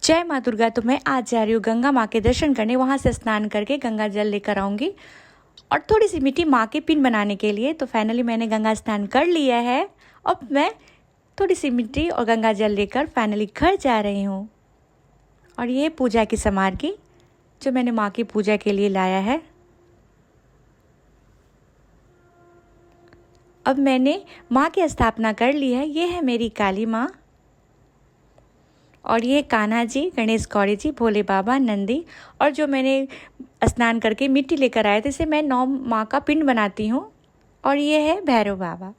जय माँ दुर्गा। तो मैं आज जा रही हूँ गंगा माँ के दर्शन करने। वहाँ से स्नान करके गंगा जल लेकर आऊँगी और थोड़ी सी मिट्टी माँ के पिंड बनाने के लिए। तो फाइनली मैंने गंगा स्नान कर लिया है। अब मैं थोड़ी सी मिट्टी और गंगा जल लेकर फाइनली घर जा रही हूँ। और ये पूजा की सामग्री जो मैंने माँ की पूजा के लिए लाया है। अब मैंने माँ की स्थापना कर ली है। ये है मेरी काली माँ और ये कान्हा जी, गणेश गौरी जी, भोले बाबा, नंदी। और जो मैंने स्नान करके मिट्टी लेकर आए थे, इसे मैं 9 माँ का पिंड बनाती हूँ। और ये है भैरव बाबा।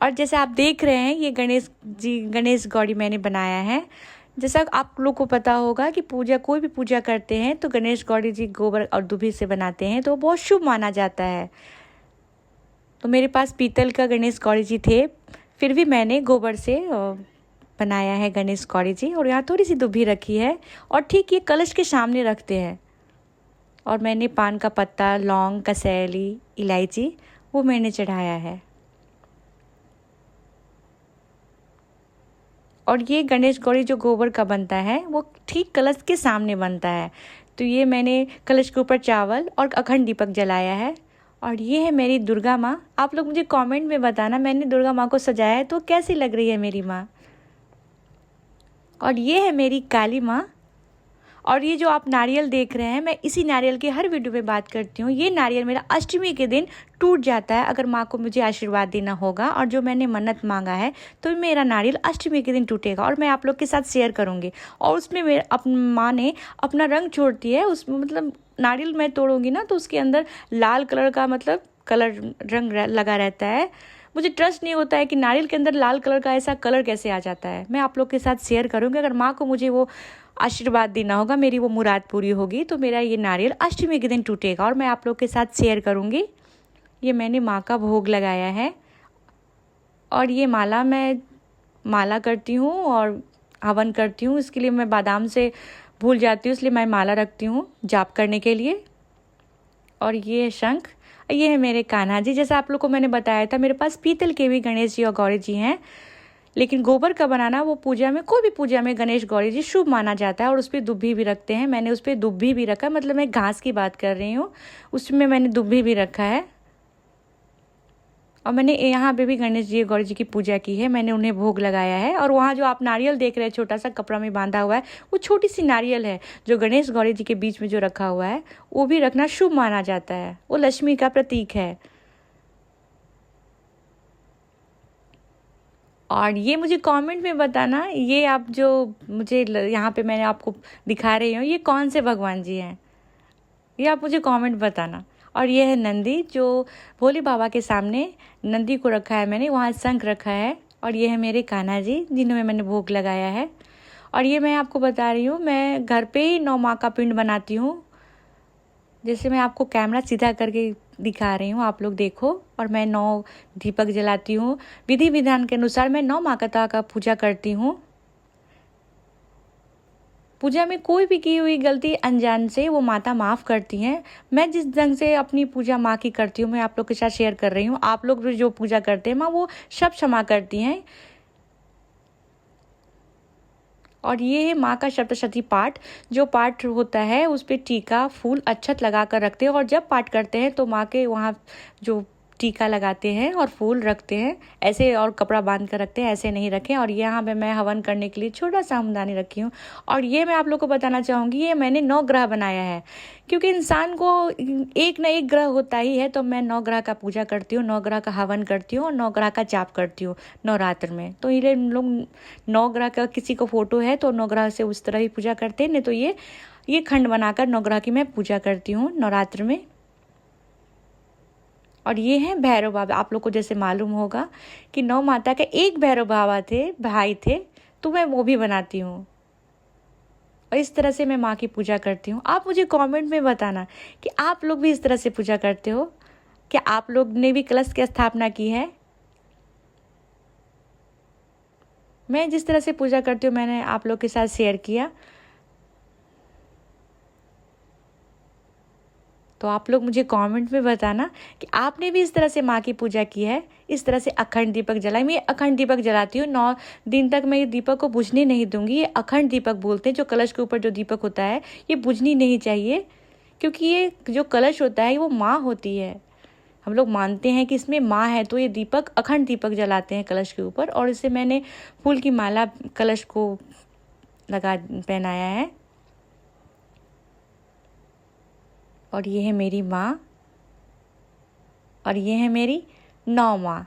और जैसे आप देख रहे हैं, ये गणेश जी, गणेश गौरी मैंने बनाया है। जैसा आप लोग को पता होगा कि कोई भी पूजा करते हैं तो गणेश गौरी जी गोबर और दूबी से बनाते हैं, तो बहुत शुभ माना जाता है। तो मेरे पास पीतल का गणेश गौरी जी थे, फिर भी मैंने गोबर से बनाया है गणेश गौरी जी। और यहाँ थोड़ी सी दुबी रखी है और ठीक ये कलश के सामने रखते हैं। और मैंने पान का पत्ता, लौंग, कसैली, इलायची वो मैंने चढ़ाया है। और ये गणेश गौरी जो गोबर का बनता है वो ठीक कलश के सामने बनता है। तो ये मैंने कलश के ऊपर चावल और अखंड दीपक जलाया है। और ये है मेरी दुर्गा माँ। आप लोग मुझे कमेंट में बताना, मैंने दुर्गा माँ को सजाया है तो कैसी लग रही है मेरी माँ। और ये है मेरी काली माँ। और ये जो आप नारियल देख रहे हैं, मैं इसी नारियल की हर वीडियो में बात करती हूँ। ये नारियल मेरा अष्टमी के दिन टूट जाता है अगर माँ को मुझे आशीर्वाद देना होगा। और जो मैंने मन्नत मांगा है तो मेरा नारियल अष्टमी के दिन टूटेगा और मैं आप लोग के साथ शेयर करूँगी। और उसमें माँ ने अपना रंग छोड़ती है। उसमें मतलब नारियल मैं तोड़ूँगी ना तो उसके अंदर लाल कलर का कलर रंग लगा रहता है। मुझे ट्रस्ट नहीं होता है कि नारियल के अंदर लाल कलर का ऐसा कलर कैसे आ जाता है। मैं आप लोग के साथ शेयर करूँगी। अगर माँ को मुझे वो आशीर्वाद देना होगा, मेरी वो मुराद पूरी होगी, तो मेरा ये नारियल अष्टमी के दिन टूटेगा और मैं आप लोग के साथ शेयर करूँगी। ये मैंने माँ का भोग लगाया है। और ये मैं माला करती हूँ और हवन करती हूँ। इसके लिए मैं बादाम से भूल जाती हूँ, इसलिए मैं माला रखती हूँ जाप करने के लिए। और ये शंख, ये है मेरे कान्हा जी। जैसा आप लोग को मैंने बताया था, मेरे पास पीतल के भी गणेश जी और गौरी जी हैं, लेकिन गोबर का बनाना वो पूजा में, कोई भी पूजा में गणेश गौरी जी शुभ माना जाता है। और उस पर दुब्बी भी रखते हैं। मैंने उस पर दुब्बी भी रखा, मतलब मैं घास की बात कर रही हूँ, उसमें मैंने दुब्बी भी रखा है। और मैंने यहाँ पे भी गणेश जी गौरी जी की पूजा की है, मैंने उन्हें भोग लगाया है। और वहाँ जो आप नारियल देख रहे हैं छोटा सा कपड़ा में बांधा हुआ है, वो छोटी सी नारियल है जो गणेश गौरी जी के बीच में जो रखा हुआ है, वो भी रखना शुभ माना जाता है। वो लक्ष्मी का प्रतीक है। और ये मुझे कमेंट में बताना, ये आप जो मुझे यहाँ पे मैंने आपको दिखा रही हूँ, ये कौन से भगवान जी हैं, ये आप मुझे कमेंट बताना। और ये है नंदी, जो भोले बाबा के सामने नंदी को रखा है मैंने, वहाँ शंख रखा है। और ये है मेरे कान्हा जी, जिन्हें मैंने भोग लगाया है। और ये मैं आपको बता रही हूँ, मैं घर पे ही 9 माँ का पिंड बनाती हूँ। जैसे मैं आपको कैमरा सीधा करके दिखा रही हूँ, आप लोग देखो। और मैं 9 दीपक जलाती हूँ। विधि विधान के अनुसार मैं 9 माता का पूजा करती हूँ। पूजा में कोई भी की हुई गलती अनजान से वो माता माफ़ करती हैं। मैं जिस ढंग से अपनी पूजा माँ की करती हूँ, मैं आप लोग के साथ शेयर कर रही हूँ। आप लोग भी जो पूजा करते हैं माँ, वो सब क्षमा करती हैं। और ये है माँ का सप्तशती पाठ। जो पाठ होता है उस पर टीका, फूल, अक्षत लगा कर रखते हैं। और जब पाठ करते हैं तो माँ के वहाँ जो टीका लगाते हैं और फूल रखते हैं ऐसे, और कपड़ा बांध कर रखते हैं, ऐसे नहीं रखें। और यहाँ पे मैं हवन करने के लिए छोटा सा हमदानी रखी हूँ। और ये मैं आप लोग को बताना चाहूँगी, ये मैंने 9 ग्रह बनाया है, क्योंकि इंसान को एक न एक ग्रह होता ही है। तो मैं 9 ग्रह का पूजा करती हूँ, 9 ग्रह का हवन करती हूँ और 9 ग्रह का जाप करती हूँ नवरात्र में। तो ये लोग 9 ग्रह का किसी को फोटो है तो 9 ग्रह से उस तरह ही पूजा करते हैं। नहीं तो ये खंड बनाकर 9 ग्रह की मैं पूजा करती हूँ नवरात्र में। और ये है भैरव बाबा। आप लोग को जैसे मालूम होगा कि 9 माता के एक भैरव बाबा थे, भाई थे, तो मैं वो भी बनाती हूँ। और इस तरह से मैं माँ की पूजा करती हूँ। आप मुझे कमेंट में बताना कि आप लोग भी इस तरह से पूजा करते हो, क्या आप लोग ने भी कलश की स्थापना की है। मैं जिस तरह से पूजा करती हूँ मैंने आप लोग के साथ शेयर किया। तो आप लोग मुझे कमेंट में बताना कि आपने भी इस तरह से माँ की पूजा की है, इस तरह से अखंड दीपक जलाई। मैं अखंड दीपक जलाती हूँ, 9 दिन तक मैं ये दीपक को बुझने नहीं दूंगी। ये अखंड दीपक बोलते हैं, जो कलश के ऊपर जो दीपक होता है ये बुझनी नहीं चाहिए, क्योंकि ये जो कलश होता है वो माँ होती है। हम लोग मानते हैं कि इसमें माँ है, तो ये दीपक अखंड दीपक जलाते हैं कलश के ऊपर। और इसे मैंने फूल की माला कलश को लगा पहनाया है। और ये है मेरी माँ, और ये है मेरी 9 माँ।